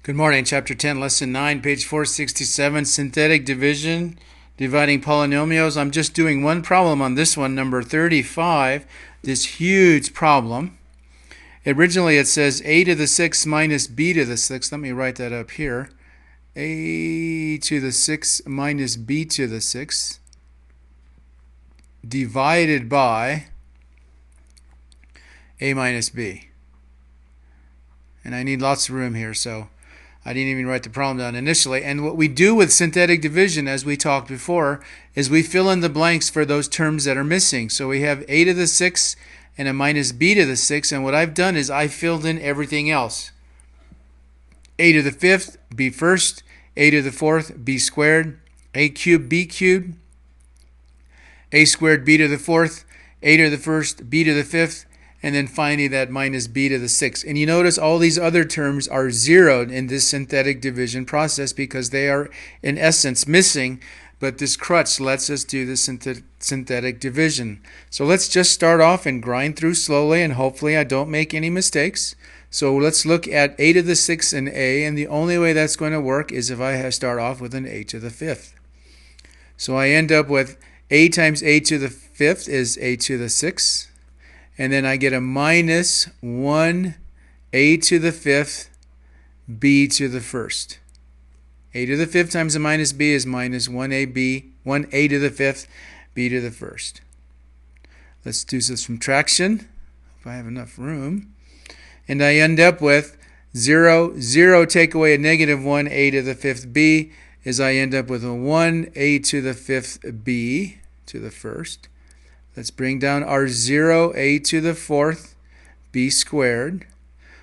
Good morning. Chapter 10, Lesson 9, page 467, Synthetic Division, Dividing Polynomials. I'm just doing one problem on this one, number 35, this huge problem. Originally it says a to the 6 minus b to the 6. Let me write that up here. A to the 6 minus b to the 6 divided by a minus b. And I need lots of room here, so I didn't even write the problem down initially. And what we do with synthetic division, as we talked before, is we fill in the blanks for those terms that are missing. So we have a to the 6 and a minus b to the 6. And what I've done is I filled in everything else. A to the 5th, b first. A to the 4th, b squared. A cubed, b cubed. A squared, b to the 4th. A to the 1st, b to the 5th. And then finally that minus b to the 6th. And you notice all these other terms are zeroed in this synthetic division process because they are in essence missing, but this crutch lets us do the synthetic division. So let's just start off and grind through slowly, and hopefully I don't make any mistakes. So let's look at a to the 6th and a, and the only way that's going to work is if I start off with an a to the 5th. So I end up with a times a to the 5th is a to the 6th. And then I get a minus 1 a to the 5th b to the 1st. A to the 5th times a minus b is minus 1a to the 5th b to the 1st. Let's do some subtraction if I have enough room. And I end up with 0, 0 take away a negative 1a to the 5th b is I end up with a 1a to the 5th b to the 1st. Let's bring down our 0, a to the 4th, b squared.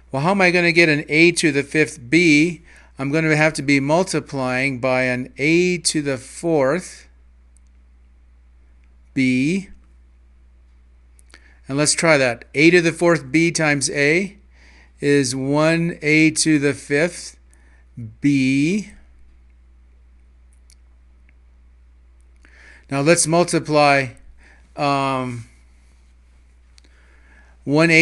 Well, how am I going to get an a to the 5th b? I'm going to have to be multiplying by an a to the 4th b. And let's try that. A to the 4th b times a is 1a to the 5th b. Now let's multiply 1a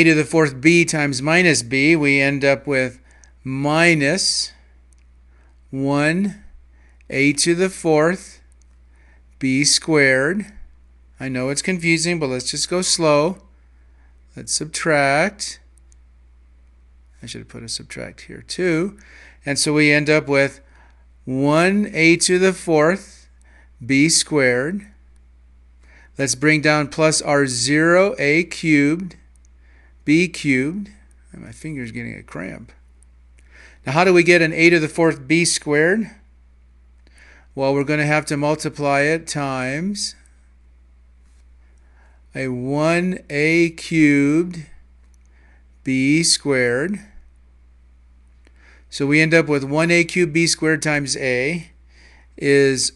to the 4th b times minus b. We end up with minus 1a to the 4th b squared. I know it's confusing, but let's just go slow. Let's subtract. I should have put a subtract here too. And so we end up with 1a to the 4th b squared. Let's bring down plus our 0a cubed, b cubed. And my finger's getting a cramp. Now how do we get an a to the 4th b squared? Well, we're going to have to multiply it times a 1a cubed b squared. So we end up with 1a cubed b squared times a is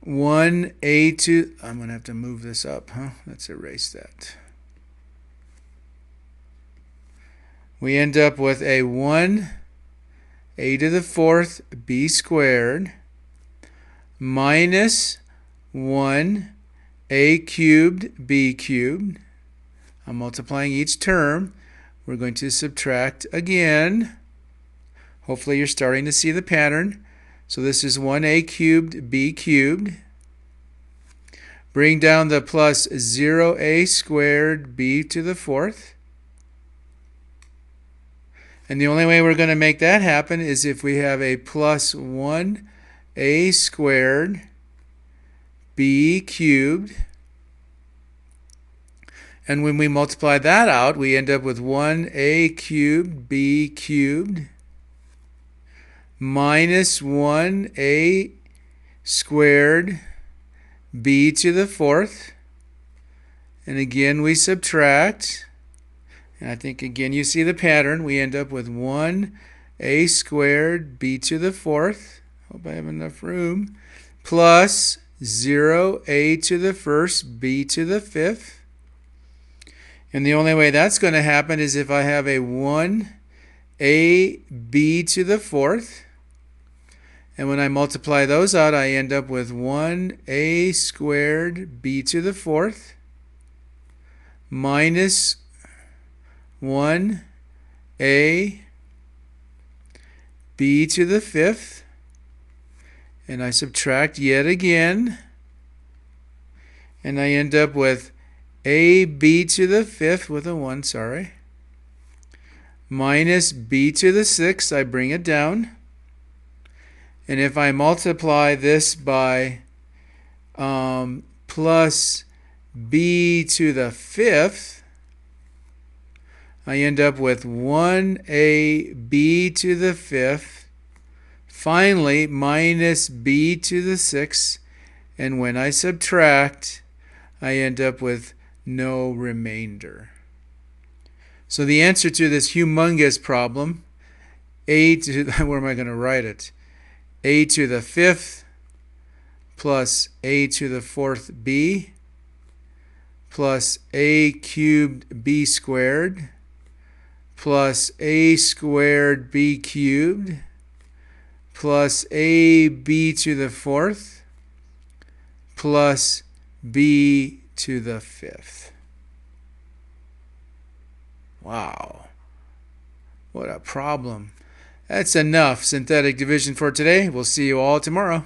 1a to, I'm going to have to move this up, huh? Let's erase that. We end up with a 1a to the 4th b squared minus 1a cubed b cubed. I'm multiplying each term. We're going to subtract again. Hopefully you're starting to see the pattern. So this is 1a cubed b cubed. Bring down the plus 0a squared b to the 4th. And the only way we're going to make that happen is if we have a plus 1a squared b cubed. And when we multiply that out, we end up with 1a cubed b cubed minus 1a squared b to the 4th. And again we subtract. And I think again you see the pattern. We end up with 1a squared b to the 4th. Hope I have enough room. Plus 0a to the 1st b to the 5th. And the only way that's going to happen is if I have a 1a b to the 4th. And when I multiply those out, I end up with 1a squared b to the 4th minus 1a b to the fifth, and I subtract yet again, and I end up with ab to the fifth with a 1, sorry, minus b to the sixth, I bring it down, and if I multiply this by plus b to the fifth, I end up with 1ab to the fifth, finally minus b to the sixth, and when I subtract, I end up with no remainder. So the answer to this humongous problem, a to, where am I going to write it? A to the fifth plus a to the fourth b plus a cubed b squared plus a squared b cubed plus ab to the fourth plus b to the fifth. Wow, what a problem. That's enough synthetic division for today. We'll see you all tomorrow.